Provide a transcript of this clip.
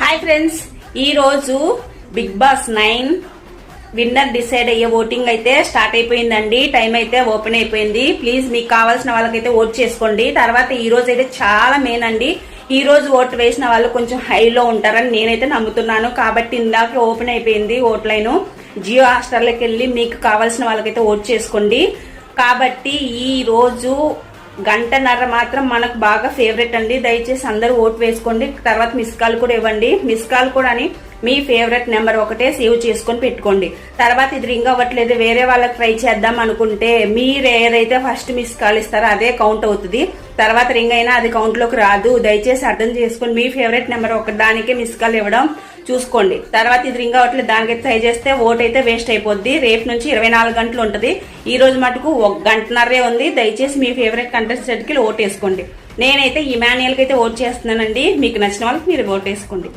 Hi friends, ఈ రోజు big boss 9 winner decide అయ్యే ఓటింగ్ అయితే స్టార్ట్ అయిపోయిందండి. టైం అయితే ఓపెన్ అయిపోయింది. ప్లీజ్ మీకు కావాల్సిన వాళ్ళకైతే ఓట్ చేసుకోండి. తర్వాత ఈ రోజు అయితే చాలా మెయిన్ అండి. ఈ రోజు ఓటు వేసిన వాళ్ళు కొంచెం హైలో ఉంటారని నేనైతే నమ్ముతున్నాను. కాబట్టి ఇందాక ఓపెన్ అయిపోయింది ఓట్ లైన్. జియో హాట్‌స్టార్‌లోకి వెళ్ళి మీకు కావాల్సిన వాళ్ళకైతే ఓట్ చేసుకోండి. కాబట్టి ఈ రోజు గంటన్నర మాత్రం మనకు బాగా ఫేవరెట్ అండి. దయచేసి అందరూ ఓటు వేసుకోండి. తర్వాత మిస్ కాల్ కూడా ఇవ్వండి. మిస్ కాల్ కూడా అని మీ ఫేవరెట్ నెంబర్ ఒకటే సేవ్ చేసుకొని పెట్టుకోండి. తర్వాత ఇది రింగ్ అవ్వట్లేదు, వేరే వాళ్ళకి ట్రై చేద్దాం అనుకుంటే మీరు ఏదైతే ఫస్ట్ మిస్ కాల్ ఇస్తారో అదే కౌంట్ అవుతుంది. తర్వాత రింగ్ అయినా అది కౌంట్ లోకి రాదు. దయచేసి అర్థం చేసుకుని మీ ఫేవరెట్ నెంబర్ ఒకదానికే మిస్ కాల్ ఇవ్వడం చూసుకోండి. తర్వాత ఇది రింగ్ అవ్వట్లేదు, దానికైతే ట్రై చేస్తే ఓట్ అయితే వేస్ట్ అయిపోద్ది. రేపు నుంచి 24 గంటలు ఉంటుంది. ఈ రోజు మటుకు 1 గంటన్నరే ఉంది. దయచేసి మీ ఫేవరెట్ కంటెస్టెంట్ కి ఓట్ వేసుకోండి. నేనైతే ఇమాన్యుయల్ కి అయితే ఓట్ చేస్తున్నానండి. మీకు నచ్చిన వాళ్ళకి మీరు ఓట్ వేసుకోండి.